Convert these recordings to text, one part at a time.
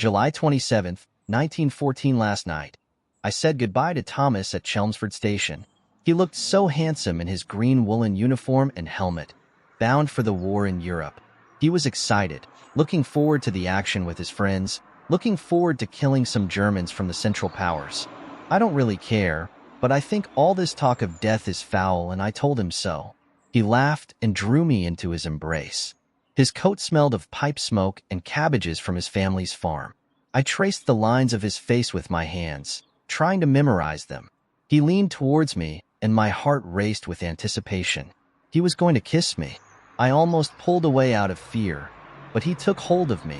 July 27th, 1914 Last night, I said goodbye to Thomas at Chelmsford Station. He looked so handsome in his green woolen uniform and helmet, bound for the war in Europe. He was excited, looking forward to the action with his friends, looking forward to killing some Germans from the Central Powers. I don't really care, but I think all this talk of death is foul, and I told him so. He laughed and drew me into his embrace. His coat smelled of pipe smoke and cabbages from his family's farm. I traced the lines of his face with my hands, trying to memorize them. He leaned towards me, and my heart raced with anticipation. He was going to kiss me. I almost pulled away out of fear, but he took hold of me,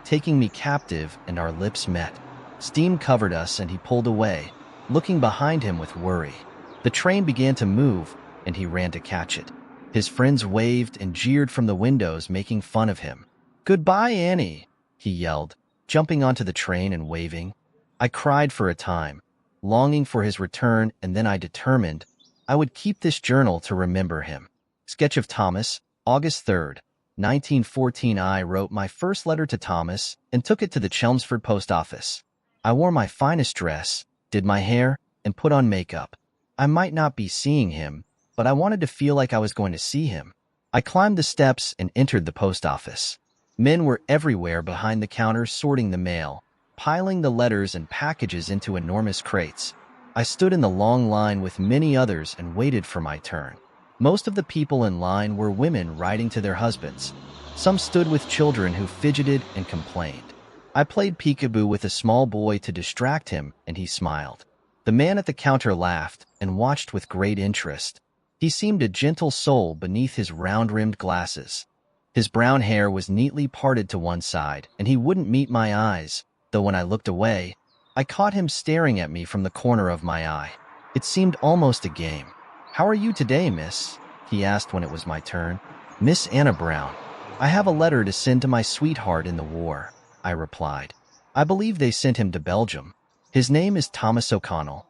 taking me captive, and our lips met. Steam covered us, and he pulled away, looking behind him with worry. The train began to move, and he ran to catch it. His friends waved and jeered from the windows, making fun of him. "Goodbye, Annie," he yelled, jumping onto the train and waving. I cried for a time, longing for his return, and then I determined I would keep this journal to remember him. Sketch of Thomas, August 3rd, 1914. I wrote my first letter to Thomas and took it to the Chelmsford post office. I wore my finest dress, did my hair, and put on makeup. I might not be seeing him, but I wanted to feel like I was going to see him. I climbed the steps and entered the post office. Men were everywhere behind the counter sorting the mail, piling the letters and packages into enormous crates. I stood in the long line with many others and waited for my turn. Most of the people in line were women writing to their husbands. Some stood with children who fidgeted and complained. I played peekaboo with a small boy to distract him, and he smiled. The man at the counter laughed and watched with great interest. He seemed a gentle soul beneath his round-rimmed glasses. His brown hair was neatly parted to one side, and he wouldn't meet my eyes, though when I looked away, I caught him staring at me from the corner of my eye. It seemed almost a game. "How are you today, miss?" he asked when it was my turn. "Miss Anna Brown. I have a letter to send to my sweetheart in the war," I replied. "I believe they sent him to Belgium. His name is Thomas O'Connell."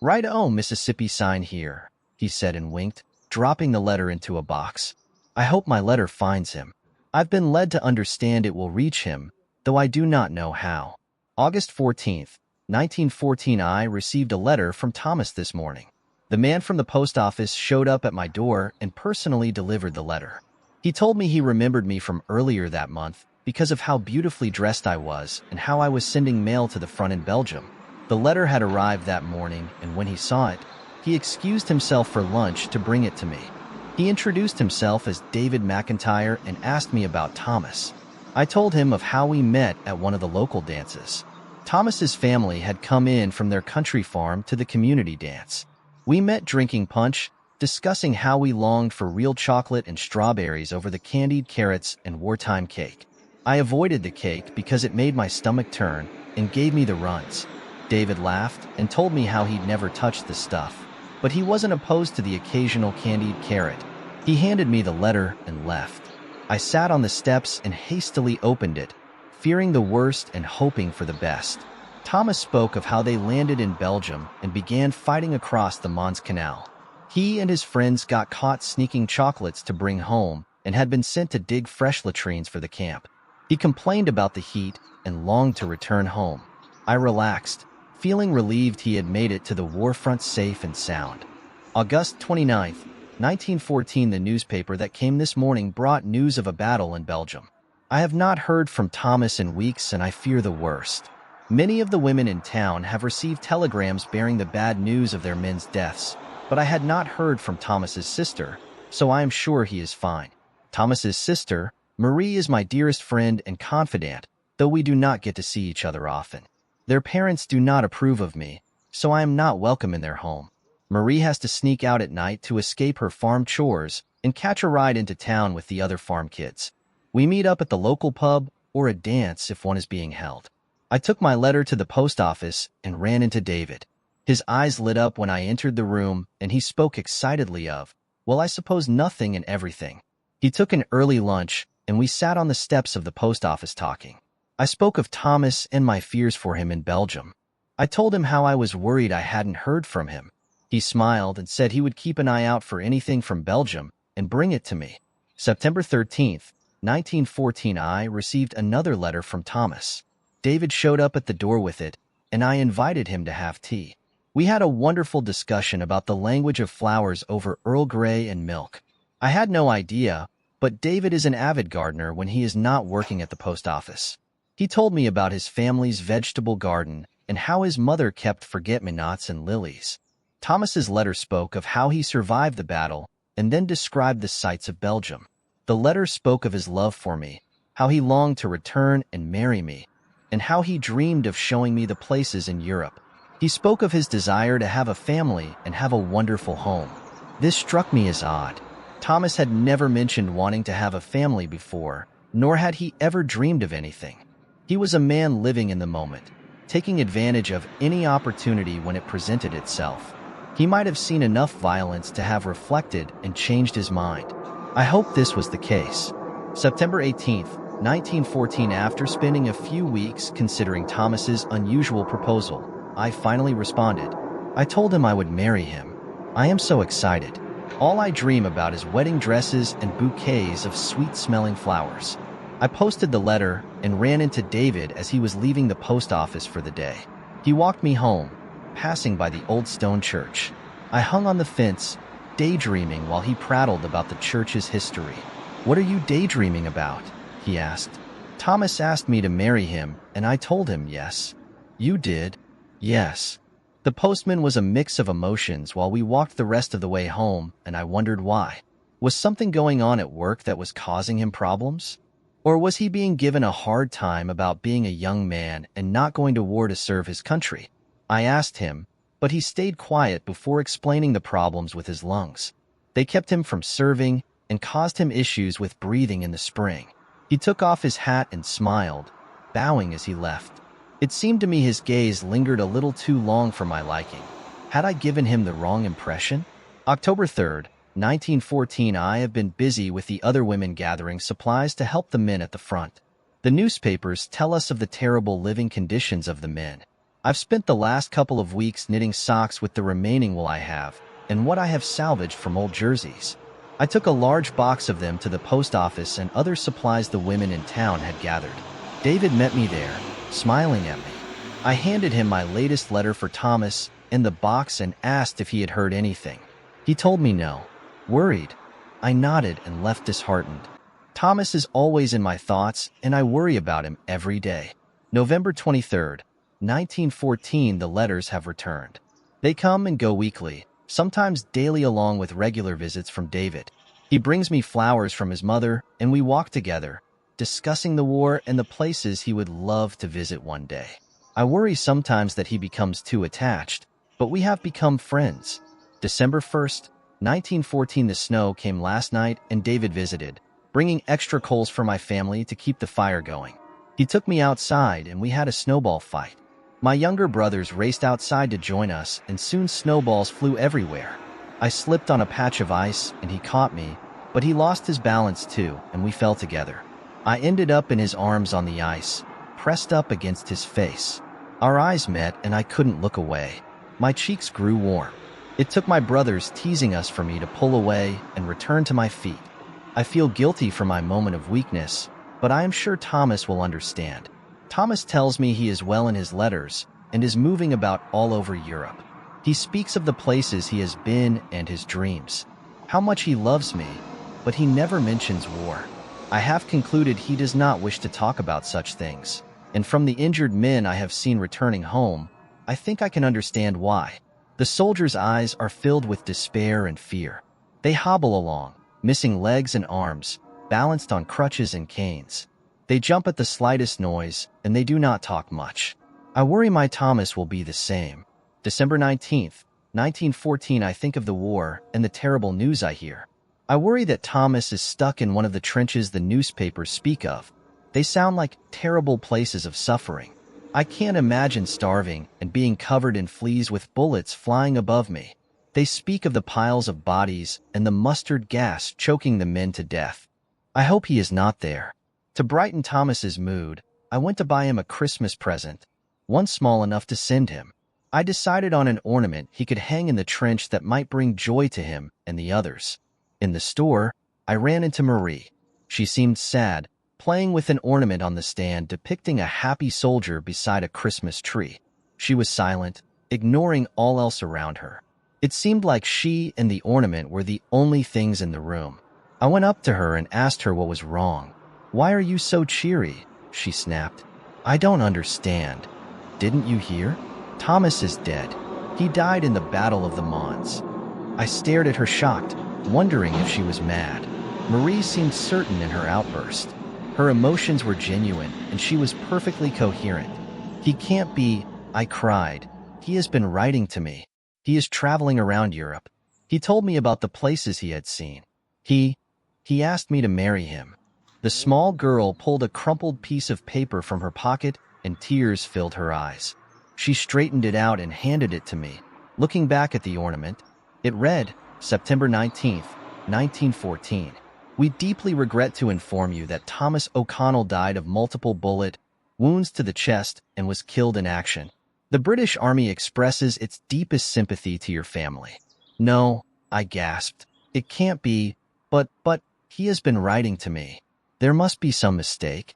"Right-o, Mississippi, sign here," he said and winked, dropping the letter into a box. "I hope my letter finds him. I've been led to understand it will reach him, though I do not know how." August 14th, 1914. I received a letter from Thomas this morning. The man from the post office showed up at my door and personally delivered the letter. He told me he remembered me from earlier that month because of how beautifully dressed I was and how I was sending mail to the front in Belgium. The letter had arrived that morning, and when he saw it, he excused himself for lunch to bring it to me. He introduced himself as David McIntyre and asked me about Thomas. I told him of how we met at one of the local dances. Thomas's family had come in from their country farm to the community dance. We met drinking punch, discussing how we longed for real chocolate and strawberries over the candied carrots and wartime cake. I avoided the cake because it made my stomach turn and gave me the runs. David laughed and told me how he'd never touched the stuff, but he wasn't opposed to the occasional candied carrot. He handed me the letter and left. I sat on the steps and hastily opened it, fearing the worst and hoping for the best. Thomas spoke of how they landed in Belgium and began fighting across the Mons Canal. He and his friends got caught sneaking chocolates to bring home and had been sent to dig fresh latrines for the camp. He complained about the heat and longed to return home. I relaxed, feeling relieved he had made it to the war front safe and sound. August 29th, 1914. The newspaper that came this morning brought news of a battle in Belgium. I have not heard from Thomas in weeks, and I fear the worst. Many of the women in town have received telegrams bearing the bad news of their men's deaths, but I had not heard from Thomas's sister, so I am sure he is fine. Thomas's sister, Marie, is my dearest friend and confidant, though we do not get to see each other often. Their parents do not approve of me, so I am not welcome in their home. Marie has to sneak out at night to escape her farm chores and catch a ride into town with the other farm kids. We meet up at the local pub or a dance if one is being held. I took my letter to the post office and ran into David. His eyes lit up when I entered the room, and he spoke excitedly of, well, I suppose nothing and everything. He took an early lunch, and we sat on the steps of the post office talking. I spoke of Thomas and my fears for him in Belgium. I told him how I was worried I hadn't heard from him. He smiled and said he would keep an eye out for anything from Belgium and bring it to me. September 13th, 1914. I received another letter from Thomas. David showed up at the door with it, and I invited him to have tea. We had a wonderful discussion about the language of flowers over Earl Grey and milk. I had no idea, but David is an avid gardener when he is not working at the post office. He told me about his family's vegetable garden and how his mother kept forget-me-nots and lilies. Thomas's letter spoke of how he survived the battle and then described the sights of Belgium. The letter spoke of his love for me, how he longed to return and marry me, and how he dreamed of showing me the places in Europe. He spoke of his desire to have a family and have a wonderful home. This struck me as odd. Thomas had never mentioned wanting to have a family before, nor had he ever dreamed of anything. He was a man living in the moment, taking advantage of any opportunity when it presented itself. He might have seen enough violence to have reflected and changed his mind. I hope this was the case. September 18th, 1914. After spending a few weeks considering Thomas's unusual proposal, I finally responded. I told him I would marry him. I am so excited. All I dream about is wedding dresses and bouquets of sweet-smelling flowers. I posted the letter and ran into David as he was leaving the post office for the day. He walked me home, passing by the old stone church. I hung on the fence, daydreaming while he prattled about the church's history. "What are you daydreaming about?" he asked. "Thomas asked me to marry him, and I told him yes." "You did?" "Yes." The postman was a mix of emotions while we walked the rest of the way home, and I wondered why. Was something going on at work that was causing him problems? Or was he being given a hard time about being a young man and not going to war to serve his country? I asked him, but he stayed quiet before explaining the problems with his lungs. They kept him from serving and caused him issues with breathing in the spring. He took off his hat and smiled, bowing as he left. It seemed to me his gaze lingered a little too long for my liking. Had I given him the wrong impression? October 3rd, 1914. I have been busy with the other women gathering supplies to help the men at the front. The newspapers tell us of the terrible living conditions of the men. I've spent the last couple of weeks knitting socks with the remaining wool I have and what I have salvaged from old jerseys. I took a large box of them to the post office and other supplies the women in town had gathered. David met me there, smiling at me. I handed him my latest letter for Thomas and the box and asked if he had heard anything. He told me no. Worried. I nodded and left disheartened. Thomas is always in my thoughts, and I worry about him every day. November 23rd, 1914. The letters have returned. They come and go weekly, sometimes daily, along with regular visits from David. He brings me flowers from his mother, and we walk together, discussing the war and the places he would love to visit one day. I worry sometimes that he becomes too attached, but we have become friends. December 1st, 1914. The snow came last night and David visited, bringing extra coals for my family to keep the fire going. He took me outside and we had a snowball fight. My younger brothers raced outside to join us and soon snowballs flew everywhere. I slipped on a patch of ice and he caught me, but he lost his balance too and we fell together. I ended up in his arms on the ice, pressed up against his face. Our eyes met and I couldn't look away. My cheeks grew warm. It took my brothers teasing us for me to pull away and return to my feet. I feel guilty for my moment of weakness, but I am sure Thomas will understand. Thomas tells me he is well in his letters and is moving about all over Europe. He speaks of the places he has been and his dreams, how much he loves me, but he never mentions war. I have concluded he does not wish to talk about such things, and from the injured men I have seen returning home, I think I can understand why. The soldiers' eyes are filled with despair and fear. They hobble along, missing legs and arms, balanced on crutches and canes. They jump at the slightest noise, and they do not talk much. I worry my Thomas will be the same. December 19th, 1914. I think of the war and the terrible news I hear. I worry that Thomas is stuck in one of the trenches the newspapers speak of. They sound like terrible places of suffering. I can't imagine starving and being covered in fleas with bullets flying above me. They speak of the piles of bodies and the mustard gas choking the men to death. I hope he is not there. To brighten Thomas's mood, I went to buy him a Christmas present, one small enough to send him. I decided on an ornament he could hang in the trench that might bring joy to him and the others. In the store, I ran into Marie. She seemed sad, playing with an ornament on the stand depicting a happy soldier beside a Christmas tree. She was silent, ignoring all else around her. It seemed like she and the ornament were the only things in the room. I went up to her and asked her what was wrong. "Why are you so cheery?" she snapped. "I don't understand. Didn't you hear? Thomas is dead. He died in the Battle of the Mons." I stared at her shocked, wondering if she was mad. Marie seemed certain in her outburst. Her emotions were genuine, and she was perfectly coherent. "He can't be," I cried. "He has been writing to me. He is traveling around Europe. He told me about the places he had seen. He asked me to marry him." The small girl pulled a crumpled piece of paper from her pocket, and tears filled her eyes. She straightened it out and handed it to me. Looking back at the ornament, it read, "September 19th, 1914. We deeply regret to inform you that Thomas O'Connell died of multiple bullet wounds to the chest and was killed in action. The British Army expresses its deepest sympathy to your family." "No," I gasped. "It can't be, but he has been writing to me. There must be some mistake."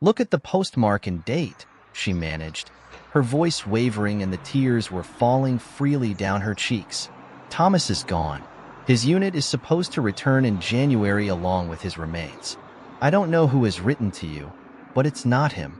"Look at the postmark and date," she managed, her voice wavering and the tears were falling freely down her cheeks. "Thomas is gone. His unit is supposed to return in January along with his remains. I don't know who has written to you, but it's not him."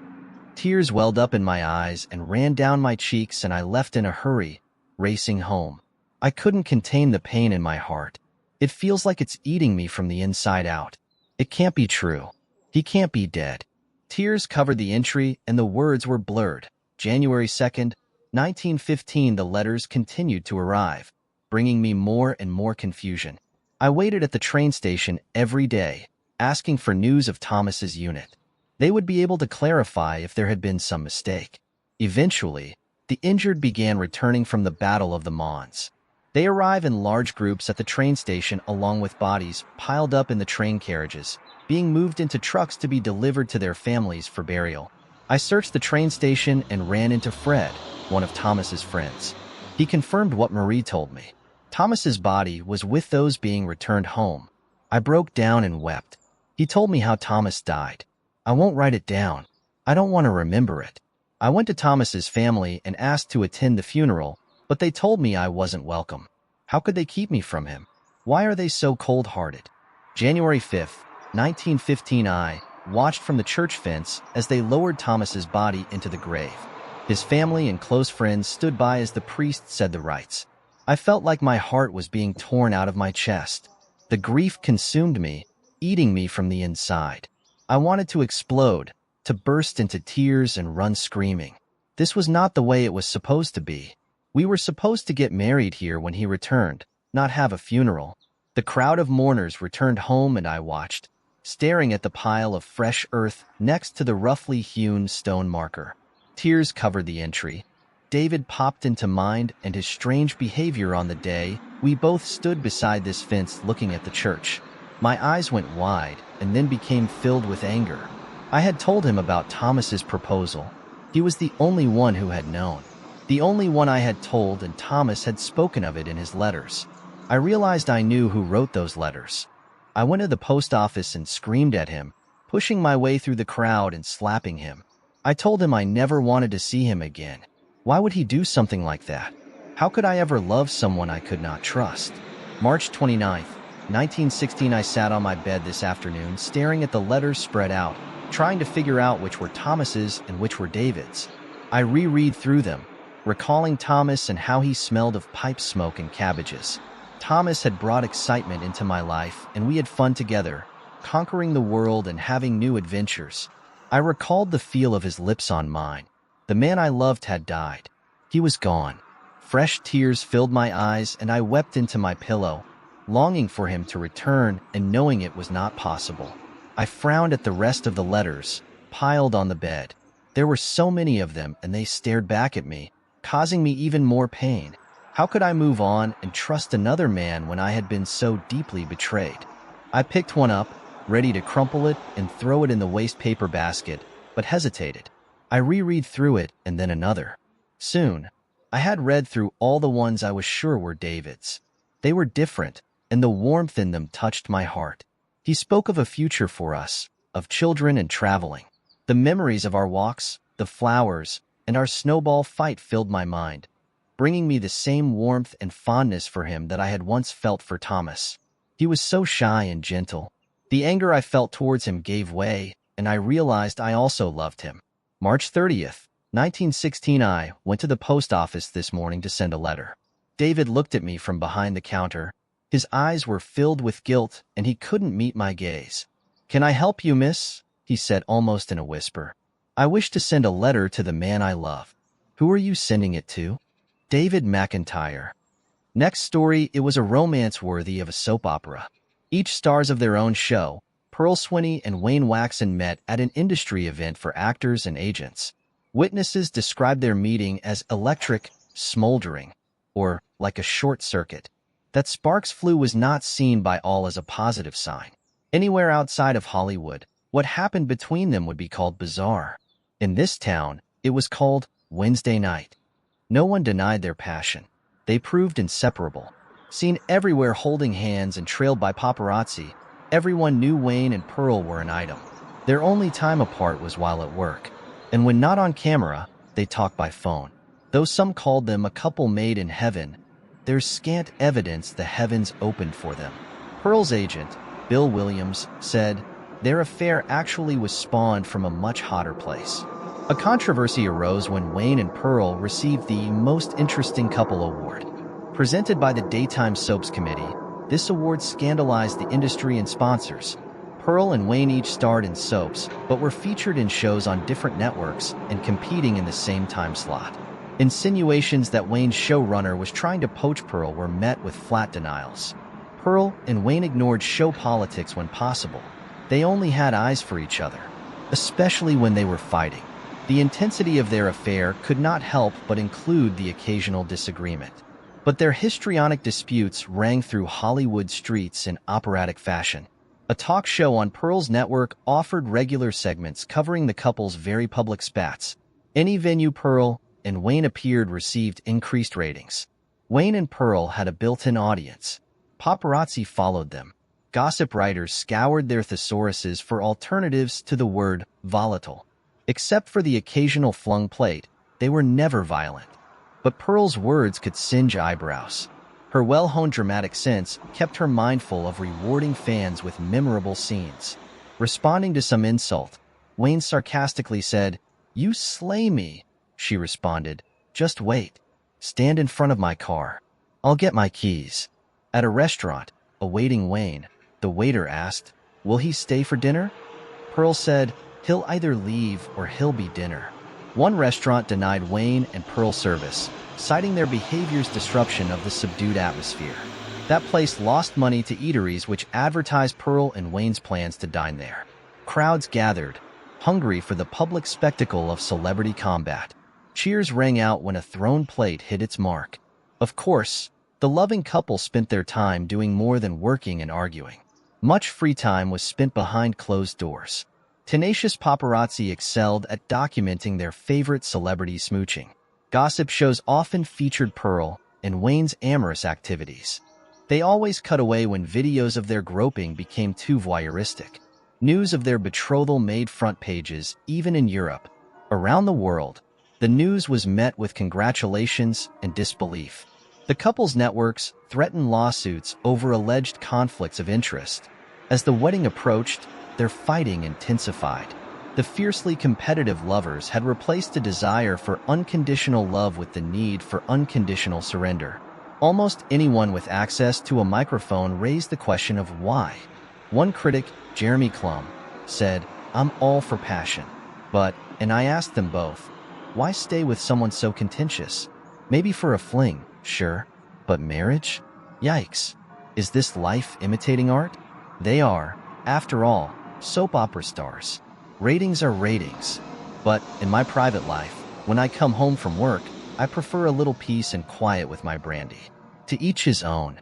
Tears welled up in my eyes and ran down my cheeks, and I left in a hurry, racing home. I couldn't contain the pain in my heart. It feels like it's eating me from the inside out. It can't be true. He can't be dead. Tears covered the entry, and the words were blurred. January 2nd, 1915. The letters continued to arrive, bringing me more and more confusion. I waited at the train station every day, asking for news of Thomas's unit. They would be able to clarify if there had been some mistake. Eventually, the injured began returning from the Battle of the Mons. They arrive in large groups at the train station along with bodies piled up in the train carriages, being moved into trucks to be delivered to their families for burial. I searched the train station and ran into Fred, one of Thomas's friends. He confirmed what Marie told me. Thomas's body was with those being returned home. I broke down and wept. He told me how Thomas died. "I won't write it down. I don't want to remember it." I went to Thomas's family and asked to attend the funeral, but they told me I wasn't welcome. How could they keep me from him? Why are they so cold-hearted? January 5th, 1915. I watched from the church fence as they lowered Thomas's body into the grave. His family and close friends stood by as the priest said the rites. I felt like my heart was being torn out of my chest. The grief consumed me, eating me from the inside. I wanted to explode, to burst into tears and run screaming. This was not the way it was supposed to be. We were supposed to get married here when he returned, not have a funeral. The crowd of mourners returned home and I watched, staring at the pile of fresh earth next to the roughly hewn stone marker. Tears covered the entry. David popped into mind and his strange behavior on the day we both stood beside this fence looking at the church. My eyes went wide and then became filled with anger. I had told him about Thomas's proposal. He was the only one who had known. The only one I had told, and Thomas had spoken of it in his letters. I realized I knew who wrote those letters. I went to the post office and screamed at him, pushing my way through the crowd and slapping him. I told him I never wanted to see him again. Why would he do something like that? How could I ever love someone I could not trust? March 29th, 1916. I sat on my bed this afternoon, staring at the letters spread out, trying to figure out which were Thomas's and which were David's. I reread through them, recalling Thomas and how he smelled of pipe smoke and cabbages. Thomas had brought excitement into my life, and we had fun together, conquering the world and having new adventures. I recalled the feel of his lips on mine. The man I loved had died. He was gone. Fresh tears filled my eyes, and I wept into my pillow, longing for him to return and knowing it was not possible. I frowned at the rest of the letters, piled on the bed. There were so many of them, and they stared back at me, causing me even more pain. How could I move on and trust another man when I had been so deeply betrayed? I picked one up, ready to crumple it and throw it in the waste paper basket, but hesitated. I reread through it and then another. Soon, I had read through all the ones I was sure were David's. They were different, and the warmth in them touched my heart. He spoke of a future for us, of children and traveling. The memories of our walks, the flowers, and our snowball fight filled my mind, bringing me the same warmth and fondness for him that I had once felt for Thomas. He was so shy and gentle. The anger I felt towards him gave way, and I realized I also loved him. March 30th, 1916. I went to the post office this morning to send a letter. David looked at me from behind the counter. His eyes were filled with guilt, and he couldn't meet my gaze. "Can I help you, miss?" he said almost in a whisper. "I wish to send a letter to the man I love." "Who are you sending it to?" "David McIntyre." Next story, it was a romance worthy of a soap opera. Each stars of their own show, Pearl Swinney and Wayne Waxon met at an industry event for actors and agents. Witnesses described their meeting as electric, smoldering, or like a short circuit. That sparks flew was not seen by all as a positive sign. Anywhere outside of Hollywood, what happened between them would be called bizarre. In this town, it was called Wednesday night. No one denied their passion. They proved inseparable. Seen everywhere holding hands and trailed by paparazzi, everyone knew Wayne and Pearl were an item. Their only time apart was while at work. And when not on camera, they talked by phone. Though some called them a couple made in heaven, there's scant evidence the heavens opened for them. Pearl's agent, Bill Williams, said their affair actually was spawned from a much hotter place. A controversy arose when Wayne and Pearl received the Most Interesting Couple Award. Presented by the Daytime Soaps Committee, this award scandalized the industry and sponsors. Pearl and Wayne each starred in soaps, but were featured in shows on different networks and competing in the same time slot. Insinuations that Wayne's showrunner was trying to poach Pearl were met with flat denials. Pearl and Wayne ignored show politics when possible. They only had eyes for each other, especially when they were fighting. The intensity of their affair could not help but include the occasional disagreement. But their histrionic disputes rang through Hollywood streets in operatic fashion. A talk show on Pearl's network offered regular segments covering the couple's very public spats. Any venue Pearl and Wayne appeared received increased ratings. Wayne and Pearl had a built-in audience. Paparazzi followed them. Gossip writers scoured their thesauruses for alternatives to the word volatile. Except for the occasional flung plate, they were never violent. But Pearl's words could singe eyebrows. Her well-honed dramatic sense kept her mindful of rewarding fans with memorable scenes. Responding to some insult, Wayne sarcastically said, "You slay me." She responded, "Just wait. Stand in front of my car. I'll get my keys." At a restaurant, awaiting Wayne, the waiter asked, "Will he stay for dinner?" Pearl said, "He'll either leave or he'll be dinner." One restaurant denied Wayne and Pearl service, citing their behavior's disruption of the subdued atmosphere. That place lost money to eateries which advertised Pearl and Wayne's plans to dine there. Crowds gathered, hungry for the public spectacle of celebrity combat. Cheers rang out when a thrown plate hit its mark. Of course, the loving couple spent their time doing more than working and arguing. Much free time was spent behind closed doors. Tenacious paparazzi excelled at documenting their favorite celebrity smooching. Gossip shows often featured Pearl and Wayne's amorous activities. They always cut away when videos of their groping became too voyeuristic. News of their betrothal made front pages, even in Europe. Around the world, the news was met with congratulations and disbelief. The couple's networks threatened lawsuits over alleged conflicts of interest. As the wedding approached, their fighting intensified. The fiercely competitive lovers had replaced the desire for unconditional love with the need for unconditional surrender. Almost anyone with access to a microphone raised the question of why. One critic, Jeremy Klum, said, "I'm all for passion. But," and I asked them both, "why stay with someone so contentious? Maybe for a fling, sure. But marriage? Yikes. Is this life imitating art?" They are, after all, soap opera stars. Ratings are ratings. But in my private life, when I come home from work, I prefer a little peace and quiet with my brandy. To each his own.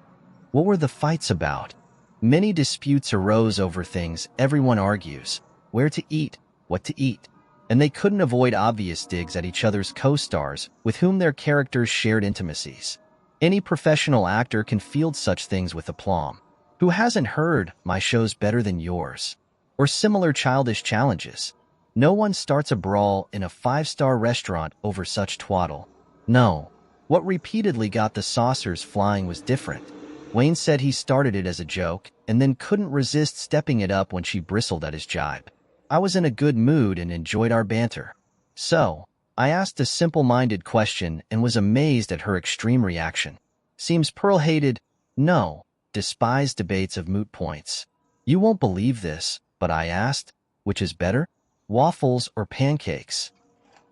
What were the fights about? Many disputes arose over things everyone argues: where to eat, what to eat. And they couldn't avoid obvious digs at each other's co-stars with whom their characters shared intimacies. Any professional actor can field such things with aplomb. Who hasn't heard, "My show's better than yours"? or similar childish challenges. No one starts a brawl in a five-star restaurant over such twaddle. No. What repeatedly got the saucers flying was different. Wayne said he started it as a joke and then couldn't resist stepping it up when she bristled at his jibe. I was in a good mood and enjoyed our banter. So, I asked a simple-minded question and was amazed at her extreme reaction. Seems Pearl hated, no, despised debates of moot points. You won't believe this, but I asked, which is better, waffles or pancakes?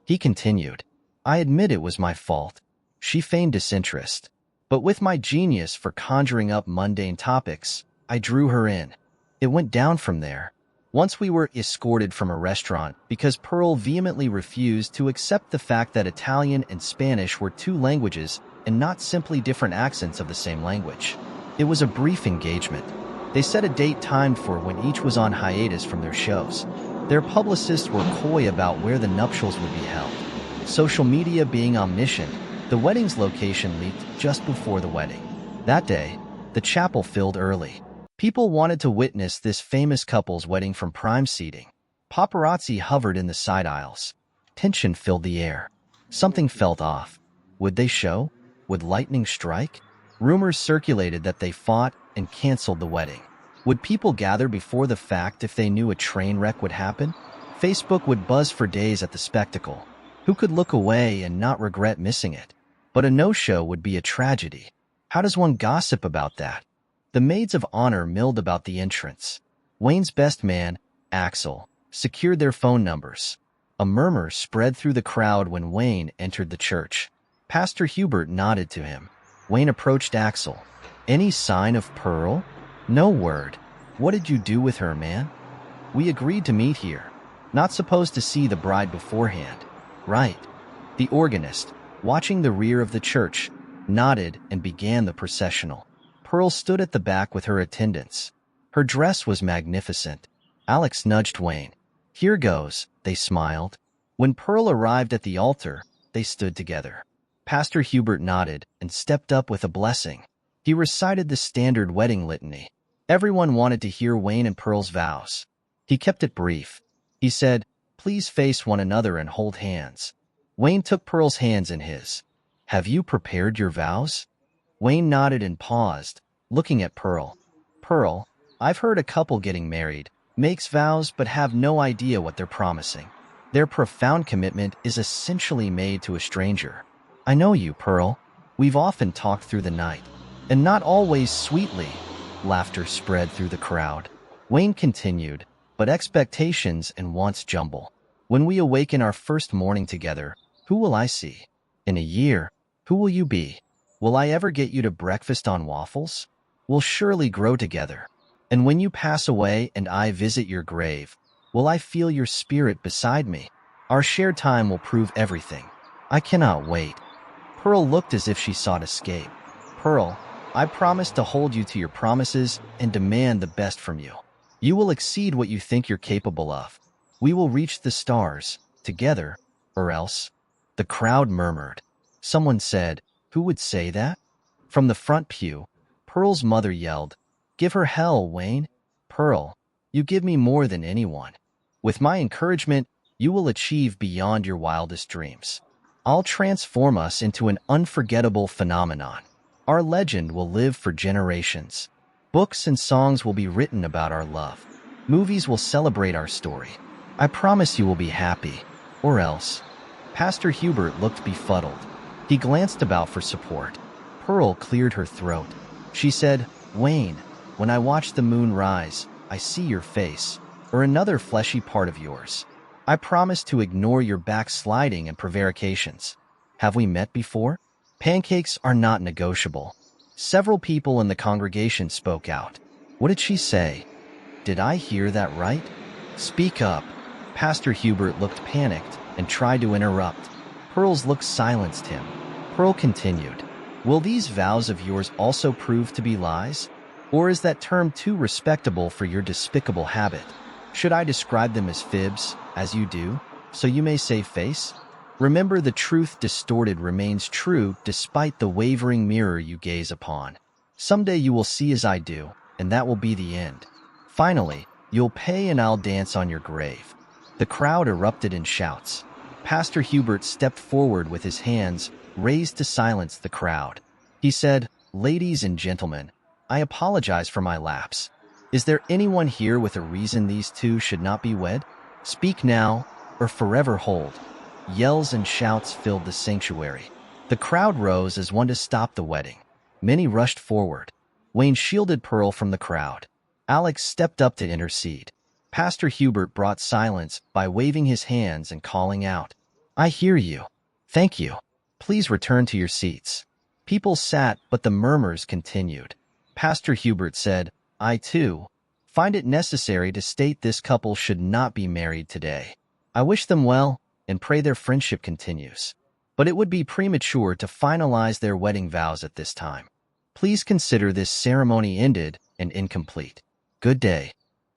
He continued. I admit it was my fault. She feigned disinterest. But with my genius for conjuring up mundane topics, I drew her in. It went down from there. Once we were escorted from a restaurant because Pearl vehemently refused to accept the fact that Italian and Spanish were two languages and not simply different accents of the same language. It was a brief engagement. They set a date timed for when each was on hiatus from their shows. Their publicists were coy about where the nuptials would be held. Social media being omniscient, the wedding's location leaked just before the wedding. That day, the chapel filled early. People wanted to witness this famous couple's wedding from prime seating. Paparazzi hovered in the side aisles. Tension filled the air. Something felt off. Would they show? Would lightning strike? Rumors circulated that they fought and canceled the wedding. Would people gather before the fact if they knew a train wreck would happen? Facebook would buzz for days at the spectacle. Who could look away and not regret missing it? But a no-show would be a tragedy. How does one gossip about that? The maids of honor milled about the entrance. Wayne's best man, Axel, secured their phone numbers. A murmur spread through the crowd when Wayne entered the church. Pastor Hubert nodded to him. Wayne approached Axel. Any sign of Pearl? No word. What did you do with her, man? We agreed to meet here. Not supposed to see the bride beforehand. Right. The organist, watching the rear of the church, nodded and began the processional. Pearl stood at the back with her attendants. Her dress was magnificent. Alex nudged Wayne. Here goes, they smiled. When Pearl arrived at the altar, they stood together. Pastor Hubert nodded and stepped up with a blessing. He recited the standard wedding litany. Everyone wanted to hear Wayne and Pearl's vows. He kept it brief. He said, please face one another and hold hands. Wayne took Pearl's hands in his. Have you prepared your vows? Wayne nodded and paused, looking at Pearl. Pearl, I've heard a couple getting married, makes vows but have no idea what they're promising. Their profound commitment is essentially made to a stranger. I know you, Pearl. We've often talked through the night. And not always sweetly. Laughter spread through the crowd. Wayne continued, but expectations and wants jumble. When we awaken our first morning together, who will I see? In a year, who will you be? Will I ever get you to breakfast on waffles? We'll surely grow together. And when you pass away and I visit your grave, will I feel your spirit beside me? Our shared time will prove everything. I cannot wait. Pearl looked as if she sought escape. Pearl, I promise to hold you to your promises and demand the best from you. You will exceed what you think you're capable of. We will reach the stars, together, or else. The crowd murmured. Someone said, who would say that? From the front pew, Pearl's mother yelled, give her hell, Wayne. Pearl, you give me more than anyone. With my encouragement, you will achieve beyond your wildest dreams. I'll transform us into an unforgettable phenomenon. Our legend will live for generations. Books and songs will be written about our love. Movies will celebrate our story. I promise you will be happy. Or else. Pastor Hubert looked befuddled. He glanced about for support. Pearl cleared her throat. She said, Wayne, when I watch the moon rise, I see your face, or another fleshy part of yours. I promise to ignore your backsliding and prevarications. Have we met before? Pancakes are not negotiable. Several people in the congregation spoke out. What did she say? Did I hear that right? Speak up. Pastor Hubert looked panicked and tried to interrupt. Pearl's look silenced him. Pearl continued. Will these vows of yours also prove to be lies? Or is that term too respectable for your despicable habit? Should I describe them as fibs, as you do, so you may save face? Remember, the truth distorted remains true despite the wavering mirror you gaze upon. Someday you will see as I do, and that will be the end. Finally, You'll pay and I'll dance on your grave." The crowd erupted in shouts. Pastor Hubert stepped forward with his hands raised to silence the crowd. He said, "Ladies and gentlemen, I apologize for my lapse. Is there anyone here with a reason these two should not be wed? Speak now, or forever hold." Yells and shouts filled the sanctuary. The crowd rose as one to stop the wedding. Many rushed forward. Wayne shielded Pearl from the crowd. Alex stepped up to intercede. Pastor Hubert brought silence by waving his hands and calling out, "I hear you. Thank you. Please return to your seats." People sat, but the murmurs continued. Pastor Hubert said, "I, too, find it necessary to state this couple should not be married today. I wish them well and pray their friendship continues. But it would be premature to finalize their wedding vows at this time. Please consider this ceremony ended and incomplete. Good day."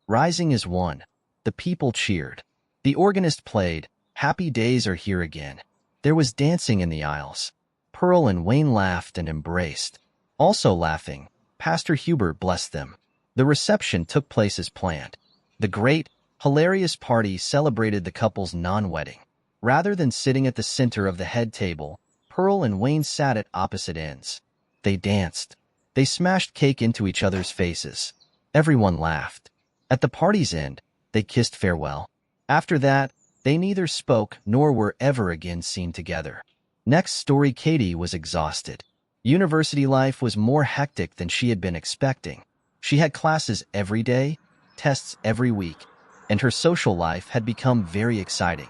Rising as one, the people cheered. The organist played, "Happy Days Are Here Again." There was dancing in the aisles. Pearl and Wayne laughed and embraced. Also laughing, Pastor Hubert blessed them. The reception took place as planned. The great, hilarious party celebrated the couple's non-wedding. Rather than sitting at the center of the head table, Pearl and Wayne sat at opposite ends. They danced. They smashed cake into each other's faces. Everyone laughed. At the party's end, they kissed farewell. After that, they neither spoke nor were ever again seen together. Next story, Katie was exhausted. University life was more hectic than she had been expecting. She had classes every day, tests every week, and her social life had become very exciting.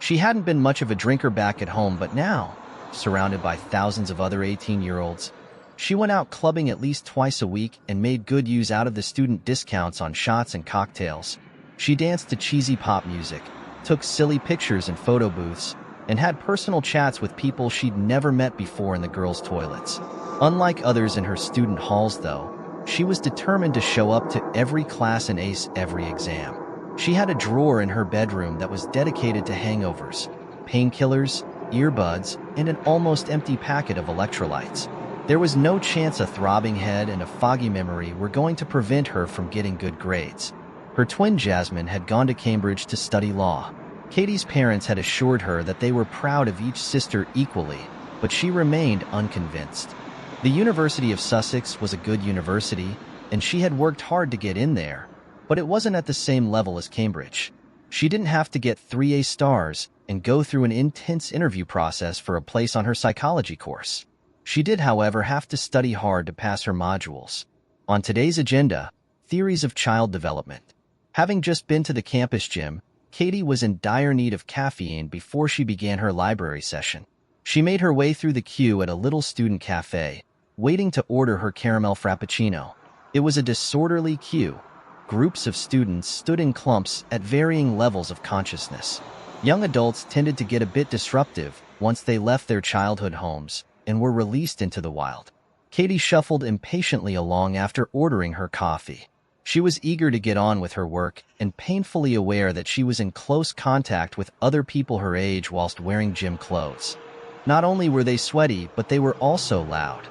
She hadn't been much of a drinker back at home, but now, surrounded by thousands of other 18-year-olds, she went out clubbing at least twice a week and made good use out of the student discounts on shots and cocktails. She danced to cheesy pop music, took silly pictures in photo booths, and had personal chats with people she'd never met before in the girls' toilets. Unlike others in her student halls, though, she was determined to show up to every class and ace every exam. She had a drawer in her bedroom that was dedicated to hangovers, painkillers, earbuds, and an almost empty packet of electrolytes. There was no chance a throbbing head and a foggy memory were going to prevent her from getting good grades. Her twin Jasmine had gone to Cambridge to study law. Katie's parents had assured her that they were proud of each sister equally, but she remained unconvinced. The University of Sussex was a good university, and she had worked hard to get in there, but it wasn't at the same level as Cambridge. She didn't have to get 3 A stars and go through an intense interview process for a place on her psychology course. She did, however, have to study hard to pass her modules. On today's agenda, theories of child development. Having just been to the campus gym, Katie was in dire need of caffeine before she began her library session. She made her way through the queue at a little student cafe, waiting to order her caramel frappuccino. It was a disorderly queue. Groups of students stood in clumps at varying levels of consciousness. Young adults tended to get a bit disruptive once they left their childhood homes and were released into the wild. Katie shuffled impatiently along after ordering her coffee. She was eager to get on with her work and painfully aware that she was in close contact with other people her age whilst wearing gym clothes. Not only were they sweaty, but they were also loud.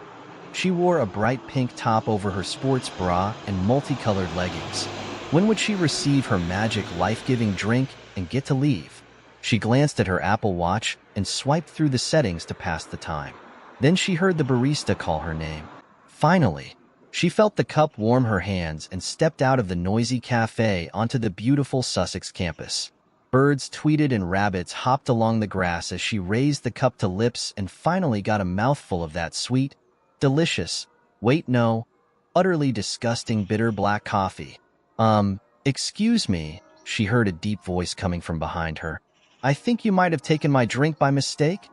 She wore a bright pink top over her sports bra and multicolored leggings. When would she receive her magic life-giving drink and get to leave? She glanced at her Apple Watch and swiped through the settings to pass the time. Then she heard the barista call her name. Finally, she felt the cup warm her hands and stepped out of the noisy cafe onto the beautiful Sussex campus. Birds tweeted and rabbits hopped along the grass as she raised the cup to lips and finally got a mouthful of that sweet, delicious, wait no, utterly disgusting bitter black coffee. Excuse me, she heard a deep voice coming from behind her. I think you might have taken my drink by mistake.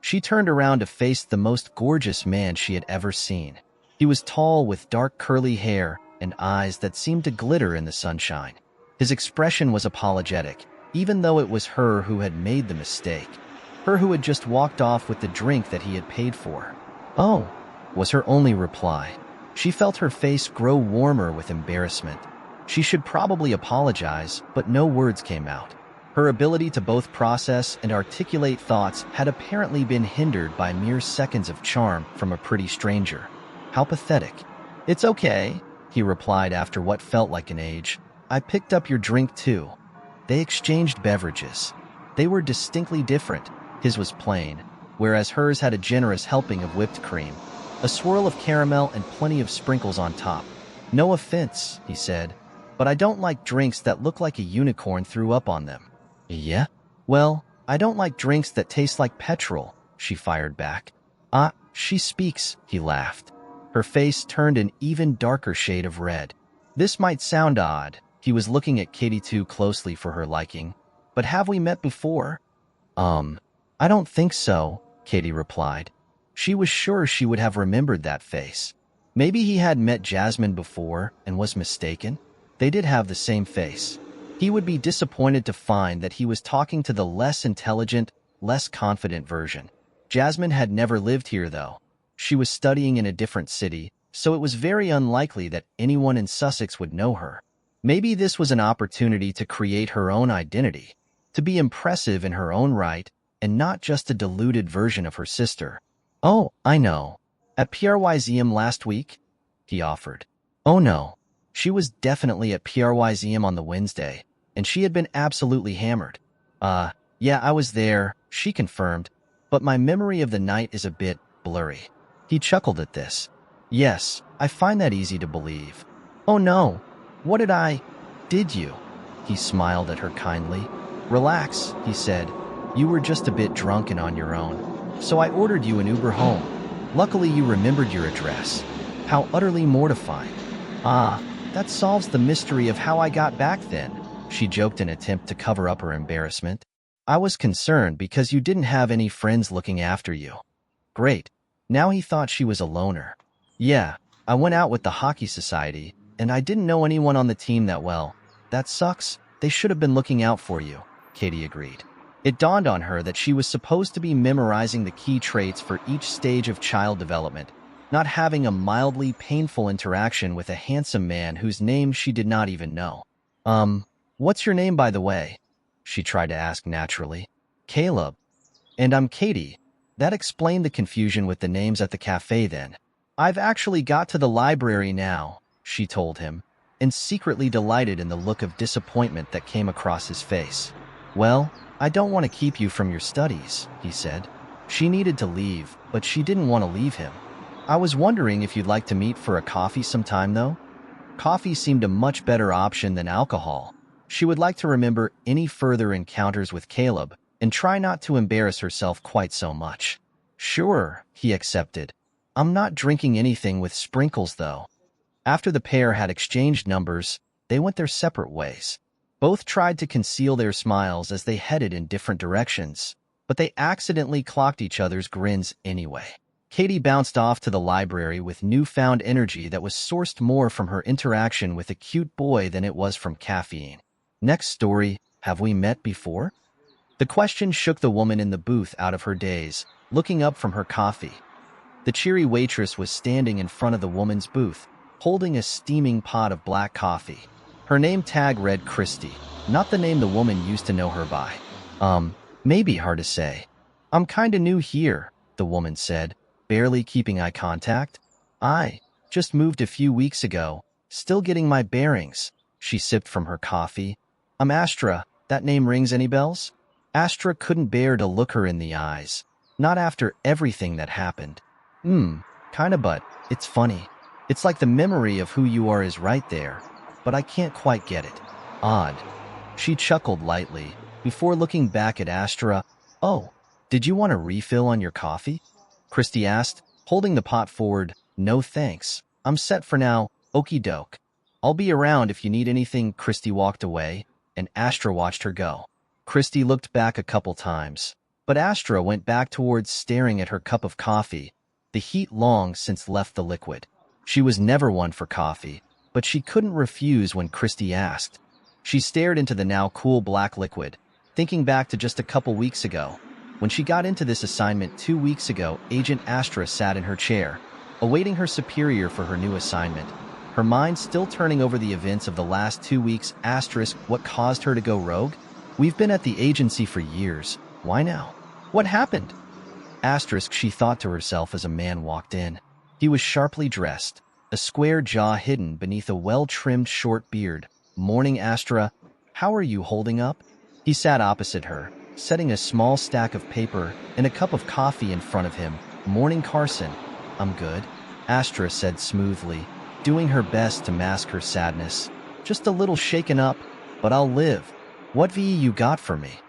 She turned around to face the most gorgeous man she had ever seen. He was tall with dark curly hair and eyes that seemed to glitter in the sunshine. His expression was apologetic, even though it was her who had made the mistake. Her who had just walked off with the drink that he had paid for. "Oh," was her only reply. She felt her face grow warmer with embarrassment. She should probably apologize, but no words came out. Her ability to both process and articulate thoughts had apparently been hindered by mere seconds of charm from a pretty stranger. How pathetic. "It's okay," he replied after what felt like an age. I picked up your drink too." They exchanged beverages. They were distinctly different. His was plain, whereas hers had a generous helping of whipped cream, a swirl of caramel, and plenty of sprinkles on top. "No offense," he said, "but I don't like drinks that look like a unicorn threw up on them." "Yeah? Well, I don't like drinks that taste like petrol," she fired back. "Ah, she speaks," he laughed. Her face turned an even darker shade of red. This might sound odd. He was looking at Katie too closely for her liking. "But have we met before?" I don't think so," Katie replied. She was sure she would have remembered that face. Maybe he had met Jasmine before and was mistaken. They did have the same face. He would be disappointed to find that he was talking to the less intelligent, less confident version. Jasmine had never lived here, though. She was studying in a different city, so it was very unlikely that anyone in Sussex would know her. Maybe this was an opportunity to create her own identity, to be impressive in her own right, and not just a diluted version of her sister. "Oh, I know. At PRYZM last week?" he offered. Oh no. She was definitely at PRYZM on the Wednesday, and she had been absolutely hammered. Yeah, I was there," she confirmed, "but my memory of the night is a bit blurry." He chuckled at this. "Yes, I find that easy to believe." "Oh no. What did you?" He smiled at her kindly. "Relax," he said. "You were just a bit drunk and on your own, so I ordered you an Uber home. Luckily you remembered your address." How utterly mortifying. "Ah, that solves the mystery of how I got back then," she joked in an attempt to cover up her embarrassment. "I was concerned because you didn't have any friends looking after you." Great. Now he thought she was a loner. "Yeah, I went out with the hockey society, and I didn't know anyone on the team that well." "That sucks. They should have been looking out for you," Katie agreed. It dawned on her that she was supposed to be memorizing the key traits for each stage of child development, not having a mildly painful interaction with a handsome man whose name she did not even know. What's your name, by the way?" she tried to ask naturally. "Caleb." "And I'm Katie." That explained the confusion with the names at the cafe then. "I've actually got to the library now," she told him, and secretly delighted in the look of disappointment that came across his face. "Well, I don't want to keep you from your studies," he said. She needed to leave, but she didn't want to leave him. "I was wondering if you'd like to meet for a coffee sometime, though?" Coffee seemed a much better option than alcohol. She would like to remember any further encounters with Caleb and try not to embarrass herself quite so much. "Sure," he accepted. "I'm not drinking anything with sprinkles, though." After the pair had exchanged numbers, they went their separate ways. Both tried to conceal their smiles as they headed in different directions, but they accidentally clocked each other's grins anyway. Katie bounced off to the library with newfound energy that was sourced more from her interaction with a cute boy than it was from caffeine. Next story, have we met before? The question shook the woman in the booth out of her daze, looking up from her coffee. The cheery waitress was standing in front of the woman's booth, holding a steaming pot of black coffee. Her name tag read Christy, not the name the woman used to know her by. Maybe hard to say. "I'm kinda new here," the woman said, barely keeping eye contact. "I just moved a few weeks ago, still getting my bearings." She sipped from her coffee. "I'm Astra. That name rings any bells?" Astra couldn't bear to look her in the eyes. Not after everything that happened. Kinda, but it's funny. It's like the memory of who you are is right there, but I can't quite get it. Odd." She chuckled lightly, before looking back at Astra. "Oh, did you want a refill on your coffee?" Christy asked, holding the pot forward. "No thanks. I'm set for now, okie doke. I'll be around if you need anything." Christy walked away, and Astra watched her go. Christy looked back a couple times, but Astra went back towards staring at her cup of coffee, the heat long since left the liquid. She was never one for coffee, but she couldn't refuse when Christy asked. She stared into the now cool black liquid, thinking back to just a couple weeks ago. When she got into this assignment 2 weeks ago, Agent Astra sat in her chair, awaiting her superior for her new assignment. Her mind still turning over the events of the last 2 weeks. Asterisk, what caused her to go rogue? "We've been at the agency for years. Why now? What happened?" Asterisk, she thought to herself as a man walked in. He was sharply dressed, a square jaw hidden beneath a well-trimmed short beard. "Morning, Astra. How are you holding up?" He sat opposite her, setting a small stack of paper and a cup of coffee in front of him. "Morning, Carson. I'm good," Astra said smoothly, doing her best to mask her sadness. "Just a little shaken up, but I'll live. What VE you got for me?"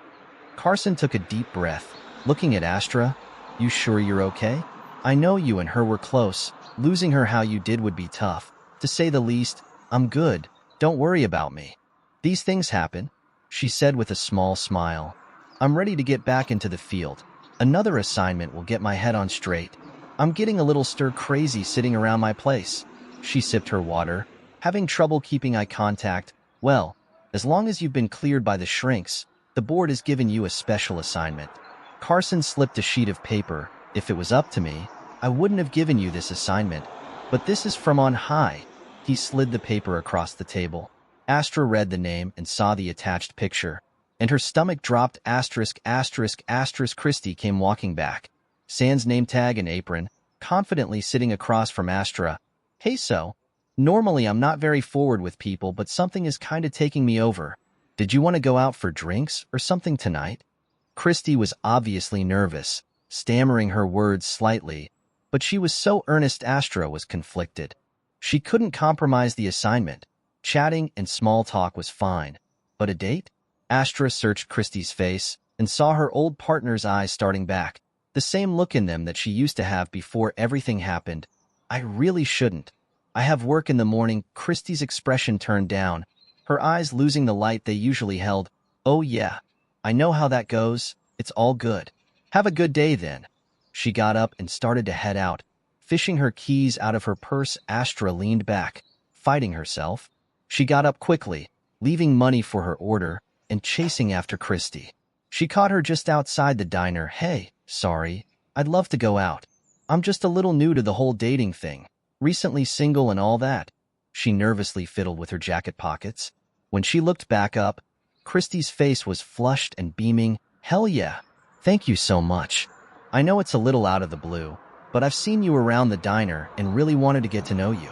Carson took a deep breath, looking at Astra. "You sure you're okay? I know you and her were close. Losing her how you did would be tough, to say the least. I'm good. Don't worry about me. These things happen," she said with a small smile. "I'm ready to get back into the field. Another assignment will get my head on straight. I'm getting a little stir-crazy sitting around my place." She sipped her water, having trouble keeping eye contact. "Well, as long as you've been cleared by the shrinks, the board has given you a special assignment." Carson slipped a sheet of paper. "If it was up to me, I wouldn't have given you this assignment, but this is from on high." He slid the paper across the table. Astra read the name and saw the attached picture, and her stomach dropped. Christy came walking back, sans name tag and apron, confidently sitting across from Astra. "Hey, so, normally I'm not very forward with people, but something is kinda taking me over. Did you want to go out for drinks or something tonight?" Christy was obviously nervous, stammering her words slightly, but she was so earnest Astra was conflicted. She couldn't compromise the assignment. Chatting and small talk was fine, but a date? Astra searched Christy's face and saw her old partner's eyes starting back, the same look in them that she used to have before everything happened. "I really shouldn't. I have work in the morning." Christy's expression turned down, her eyes losing the light they usually held. "Oh yeah, I know how that goes. It's all good. Have a good day then." She got up and started to head out, fishing her keys out of her purse. Astra leaned back, fighting herself. She got up quickly, leaving money for her order, and chasing after Christy. She caught her just outside the diner. "Hey, sorry, I'd love to go out. I'm just a little new to the whole dating thing. Recently single and all that." She nervously fiddled with her jacket pockets. When she looked back up, Christy's face was flushed and beaming. "Hell yeah. Thank you so much. I know it's a little out of the blue, but I've seen you around the diner and really wanted to get to know you."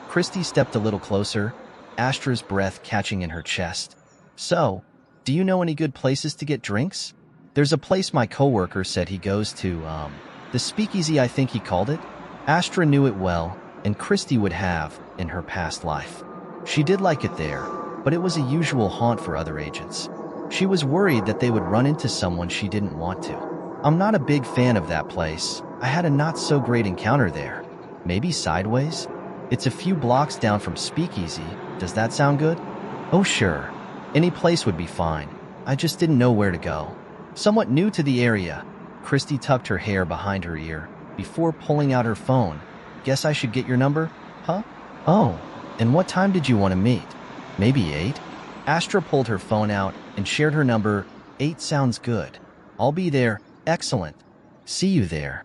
Christy stepped a little closer, Astra's breath catching in her chest. "So, do you know any good places to get drinks? There's a place my coworker said he goes to, the speakeasy I think he called it." Astra knew it well, and Christy would have, in her past life. She did like it there, but it was a usual haunt for other agents. She was worried that they would run into someone she didn't want to. "I'm not a big fan of that place. I had a not-so-great encounter there. Maybe Sideways? It's a few blocks down from Speakeasy. Does that sound good?" "Oh sure. Any place would be fine. I just didn't know where to go." Somewhat new to the area, Christy tucked her hair behind her ear before pulling out her phone. "Guess I should get your number, huh? Oh, and what time did you want to meet? Maybe 8? Astra pulled her phone out and shared her number. "8 sounds good. I'll be there." "Excellent. See you there."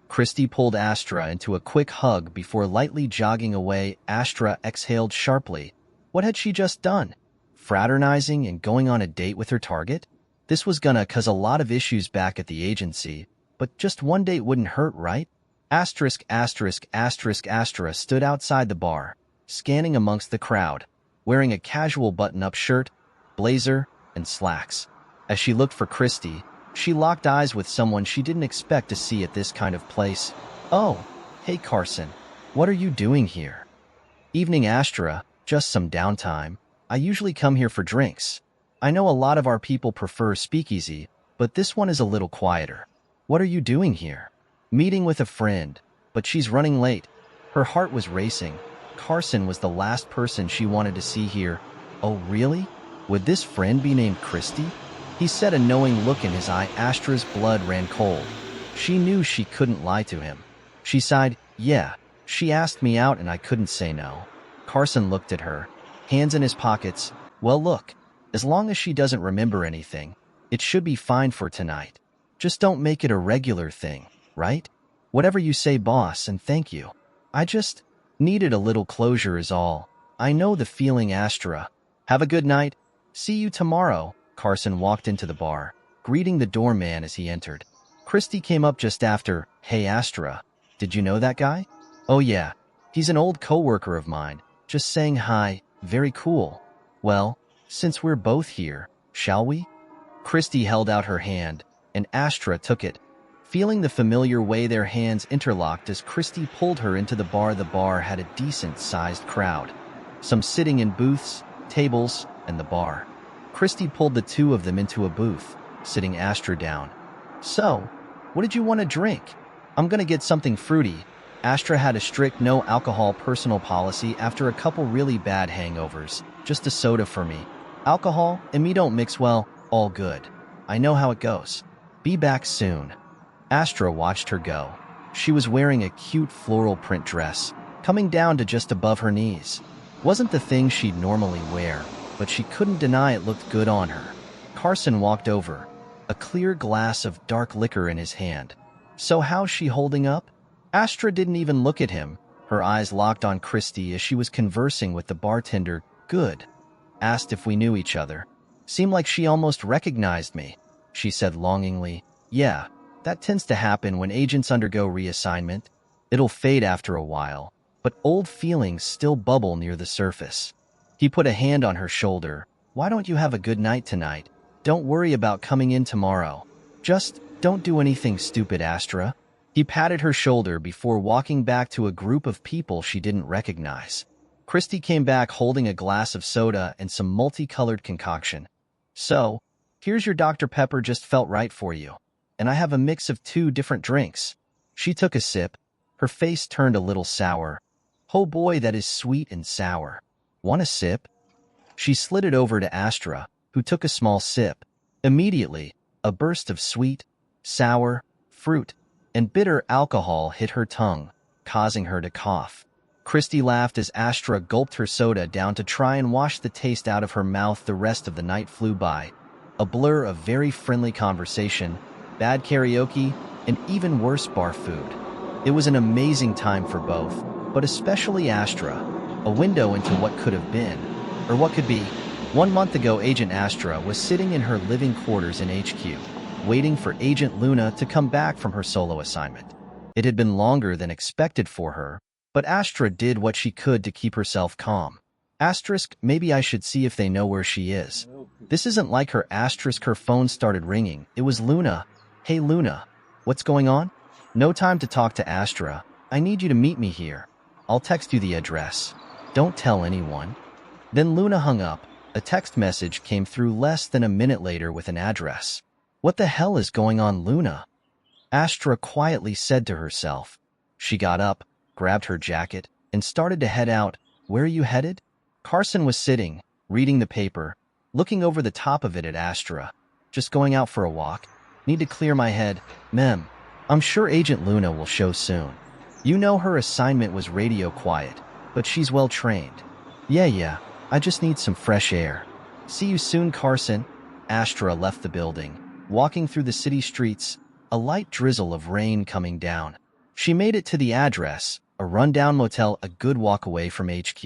Christy pulled Astra into a quick hug before lightly jogging away. Astra exhaled sharply. What had she just done? Fraternizing and going on a date with her target? This was gonna cause a lot of issues back at the agency, but just one date wouldn't hurt, right? Astra stood outside the bar, scanning amongst the crowd, wearing a casual button-up shirt, blazer, and slacks. As she looked for Christy, she locked eyes with someone she didn't expect to see at this kind of place. "Oh, hey Carson, what are you doing here?" "Evening, Astra, just some downtime. I usually come here for drinks. I know a lot of our people prefer Speakeasy, but this one is a little quieter." "What are you doing here?" "Meeting with a friend, but she's running late." Her heart was racing. Carson was the last person she wanted to see here. "Oh really? Would this friend be named Christy?" He said, a knowing look in his eye. Astra's blood ran cold. She knew she couldn't lie to him. She sighed. "Yeah, she asked me out and I couldn't say no." Carson looked at her, hands in his pockets. "Well look, as long as she doesn't remember anything, it should be fine for tonight. Just don't make it a regular thing, right?" "Whatever you say, boss, and thank you. I just needed a little closure is all. I know the feeling." Astra. "Have a good night. See you tomorrow." Carson walked into the bar, greeting the doorman as he entered. Christy came up just after. "Hey Astra, did you know that guy?" "Oh yeah, he's an old coworker of mine. Just saying hi. Very cool." Well, since we're both here, shall we? Christy held out her hand, and Astra took it, feeling the familiar way their hands interlocked as Christy pulled her into the bar. The bar had a decent-sized crowd, some sitting in booths, tables, and the bar. Christy pulled the two of them into a booth, sitting Astra down. So, what did you want to drink? I'm gonna get something fruity. Astra had a strict no-alcohol personal policy after a couple really bad hangovers. Just a soda for me. Alcohol and me don't mix well. All good. I know how it goes. Be back soon. Astra watched her go. She was wearing a cute floral print dress, coming down to just above her knees. Wasn't the thing she'd normally wear, but she couldn't deny it looked good on her. Carson walked over, a clear glass of dark liquor in his hand. So how's she holding up? Astra didn't even look at him, her eyes locked on Christy as she was conversing with the bartender. Good. Asked if we knew each other. Seemed like she almost recognized me, she said longingly. Yeah, that tends to happen when agents undergo reassignment. It'll fade after a while, but old feelings still bubble near the surface. He put a hand on her shoulder. Why don't you have a good night tonight? Don't worry about coming in tomorrow. Just don't do anything stupid, Astra. He patted her shoulder before walking back to a group of people she didn't recognize. Christy came back holding a glass of soda and some multicolored concoction. So, here's your Dr. Pepper, just felt right for you. And I have a mix of 2 different drinks. She took a sip. Her face turned a little sour. Oh boy, that is sweet and sour. Want a sip? She slid it over to Astra, who took a small sip. Immediately, a burst of sweet, sour, fruit, and bitter alcohol hit her tongue, causing her to cough. Christy laughed as Astra gulped her soda down to try and wash the taste out of her mouth. The rest of the night flew by, a blur of very friendly conversation, bad karaoke, and even worse bar food. It was an amazing time for both, but especially Astra, a window into what could have been, or what could be. 1 month ago, Agent Astra was sitting in her living quarters in HQ, waiting for Agent Luna to come back from her solo assignment. It had been longer than expected for her, but Astra did what she could to keep herself calm. Asterisk, maybe I should see if they know where she is. This isn't like her. Asterisk, her phone started ringing. It was Luna. Hey Luna, what's going on? No time to talk to Astra. I need you to meet me here. I'll text you the address. Don't tell anyone. Then Luna hung up. A text message came through less than a minute later with an address. What the hell is going on, Luna? Astra quietly said to herself. She got up, grabbed her jacket, and started to head out. Where are you headed? Carson was sitting, reading the paper, looking over the top of it at Astra. Just going out for a walk. Need to clear my head. Mem, I'm sure Agent Luna will show soon. You know her assignment was radio quiet, but she's well trained. Yeah, I just need some fresh air. See you soon, Carson. Astra left the building, walking through the city streets, a light drizzle of rain coming down. She made it to the address, a rundown motel a good walk away from HQ.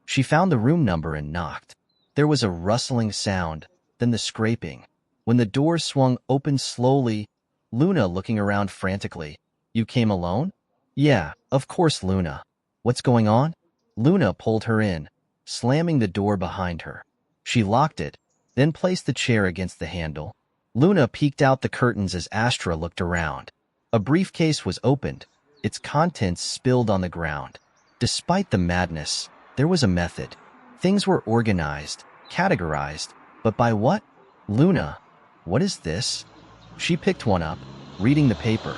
She found the room number and knocked. There was a rustling sound, then the scraping. When the door swung open slowly, Luna looking around frantically. You came alone? Yeah, of course, Luna. What's going on? Luna pulled her in, slamming the door behind her. She locked it, then placed the chair against the handle. Luna peeked out the curtains as Astra looked around. A briefcase was opened, its contents spilled on the ground. Despite the madness, there was a method. Things were organized, categorized, but by what? Luna, what is this? She picked one up, reading the paper.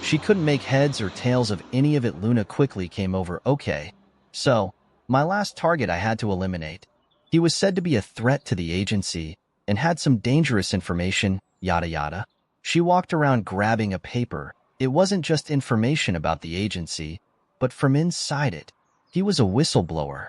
She couldn't make heads or tails of any of it. Luna quickly came over. Okay, so, my last target I had to eliminate. He was said to be a threat to the agency and had some dangerous information, yada yada. She walked around grabbing a paper. It wasn't just information about the agency, but from inside it. He was a whistleblower.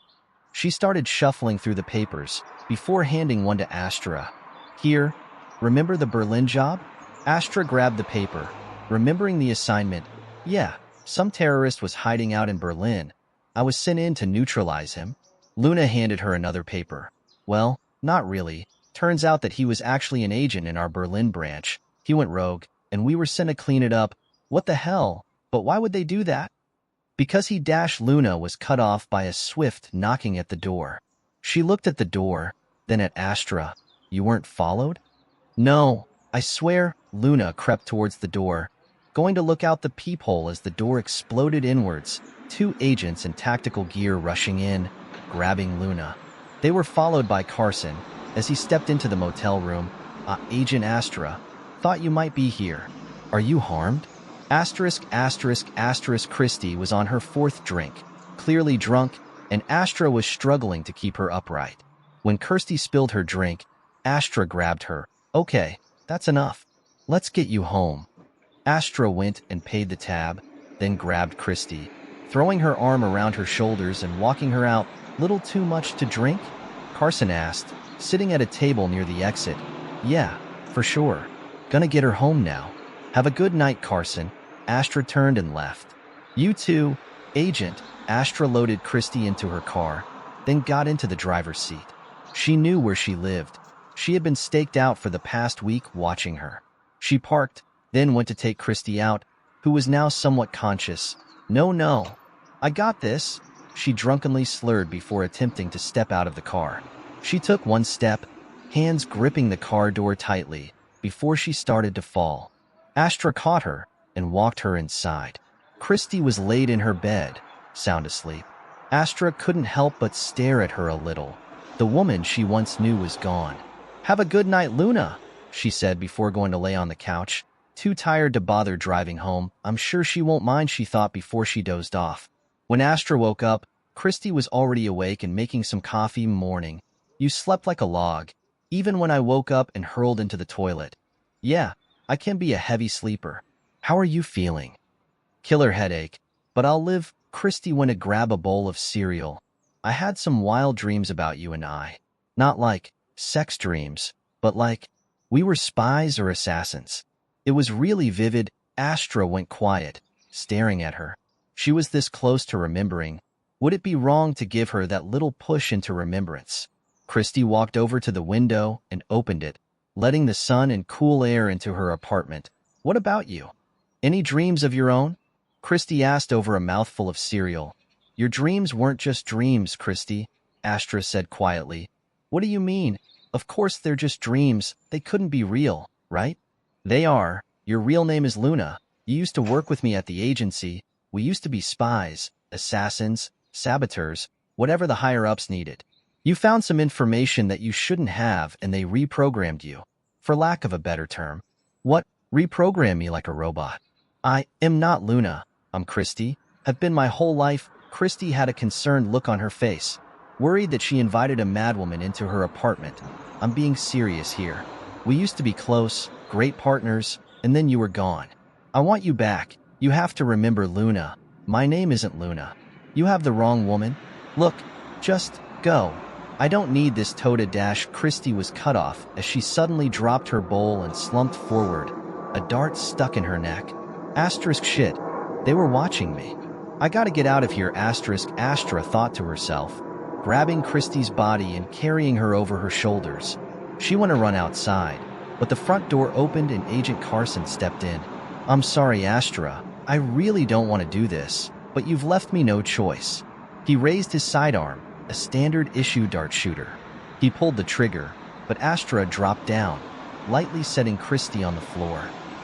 She started shuffling through the papers before handing one to Astra. Here, remember the Berlin job? Astra grabbed the paper, remembering the assignment. Yeah, some terrorist was hiding out in Berlin. I was sent in to neutralize him. Luna handed her another paper. Well, not really. Turns out that he was actually an agent in our Berlin branch. He went rogue, and we were sent to clean it up. What the hell? But why would they do that? Because he. Luna was cut off by a swift knocking at the door. She looked at the door, Then at Astra, you weren't followed? No, I swear. Luna crept towards the door, going to look out the peephole as the door exploded inwards, two agents in tactical gear rushing in, grabbing Luna. They were followed by Carson. As he stepped into the motel room, Agent Astra, thought you might be here. Are you harmed? Asterisk. Christy was on her fourth drink, clearly drunk, and Astra was struggling to keep her upright. When Kirsty spilled her drink, Astra grabbed her. Okay, that's enough. Let's get you home. Astra went and paid the tab, then grabbed Kirsty, throwing her arm around her shoulders and walking her out. Little too much to drink? Carson asked, sitting at a table near the exit. Yeah, for sure. Gonna get her home now. Have a good night, Carson. Astra turned and left. You too, Agent. Astra loaded Kirsty into her car, then got into the driver's seat. She knew where she lived. She had been staked out for the past week watching her. She parked, then went to take Kirsty out, who was now somewhat conscious. No, I got this, she drunkenly slurred before attempting to step out of the car. She took one step, hands gripping the car door tightly, before she started to fall. Astra caught her and walked her inside. Kirsty was laid in her bed, sound asleep. Astra couldn't help but stare at her a little. The woman she once knew was gone. Have a good night, Luna, she said before going to lay on the couch. Too tired to bother driving home. I'm sure she won't mind, she thought before she dozed off. When Astra woke up, Kirsty was already awake and making some coffee. Morning. You slept like a log, even when I woke up and hurled into the toilet. Yeah, I can be a heavy sleeper. How are you feeling? Killer headache, but I'll live. Kirsty went to grab a bowl of cereal. I had some wild dreams about you and I. Not like sex dreams, but like we were spies or assassins. It was really vivid. Astra went quiet, staring at her. She was this close to remembering. Would it be wrong to give her that little push into remembrance? Kirsty walked over to the window and opened it, letting the sun and cool air into her apartment. What about you? Any dreams of your own? Kirsty asked over a mouthful of cereal. Your dreams weren't just dreams, Kirsty, Astra said quietly. What do you mean? Of course they're just dreams. They couldn't be real, right? They are. Your real name is Luna. You used to work with me at the agency. We used to be spies, assassins, saboteurs, whatever the higher-ups needed. You found some information that you shouldn't have and they reprogrammed you, for lack of a better term. What? Reprogram me like a robot? I am not Luna. I'm Kirsty. Have been my whole life. Kirsty had a concerned look on her face, worried that she invited a madwoman into her apartment. I'm being serious here. We used to be close, great partners, and then you were gone. I want you back. You have to remember Luna. My name isn't Luna. You have the wrong woman. Look, just go. I don't need this toda dash. Kirsty was cut off as she suddenly dropped her bowl and slumped forward, a dart stuck in her neck. Asterisk shit. They were watching me. I gotta get out of here. Asterisk. Astra thought to herself, grabbing Kirsty's body and carrying her over her shoulders. She went to run outside, but the front door opened and Agent Carson stepped in. I'm sorry, Astra. I really don't want to do this, but you've left me no choice. He raised his sidearm, a standard-issue dart shooter. He pulled the trigger, but Astra dropped down, lightly setting Kirsty on the floor.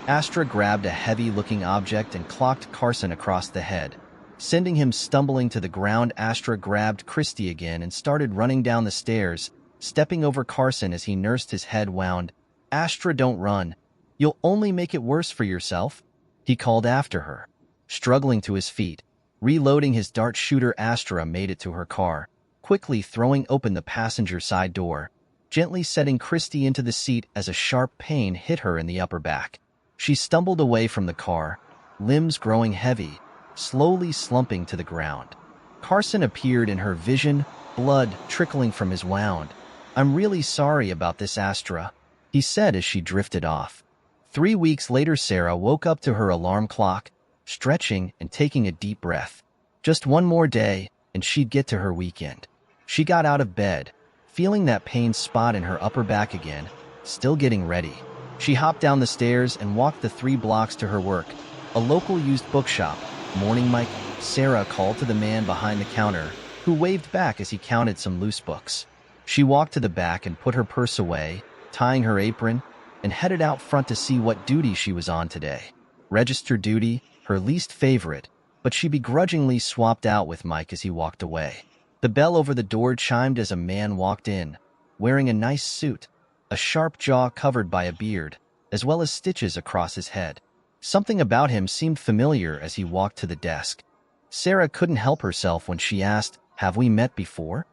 Astra grabbed a heavy-looking object and clocked Carson across the head, sending him stumbling to the ground. Astra grabbed Kirsty again and started running down the stairs, stepping over Carson as he nursed his head wound. Astra, don't run. You'll only make it worse for yourself, he called after her. Struggling to his feet, reloading his dart shooter, Astra made it to her car, quickly throwing open the passenger side door, gently setting Kirsty into the seat as a sharp pain hit her in the upper back. She stumbled away from the car, limbs growing heavy, slowly slumping to the ground. Carson appeared in her vision, blood trickling from his wound. I'm really sorry about this, Astra, he said as she drifted off. 3 weeks later, Sarah woke up to her alarm clock, stretching and taking a deep breath. Just one more day, and she'd get to her weekend. She got out of bed, feeling that pain spot in her upper back again, still getting ready. She hopped down the stairs and walked the 3 blocks to her work, a local used bookshop. Morning, Mike, Sarah called to the man behind the counter, who waved back as he counted some loose books. She walked to the back and put her purse away, tying her apron, and headed out front to see what duty she was on today. Register duty, her least favorite, but she begrudgingly swapped out with Mike as he walked away. The bell over the door chimed as a man walked in, wearing a nice suit, a sharp jaw covered by a beard, as well as stitches across his head. Something about him seemed familiar as he walked to the desk. Sarah couldn't help herself when she asked, "Have we met before?"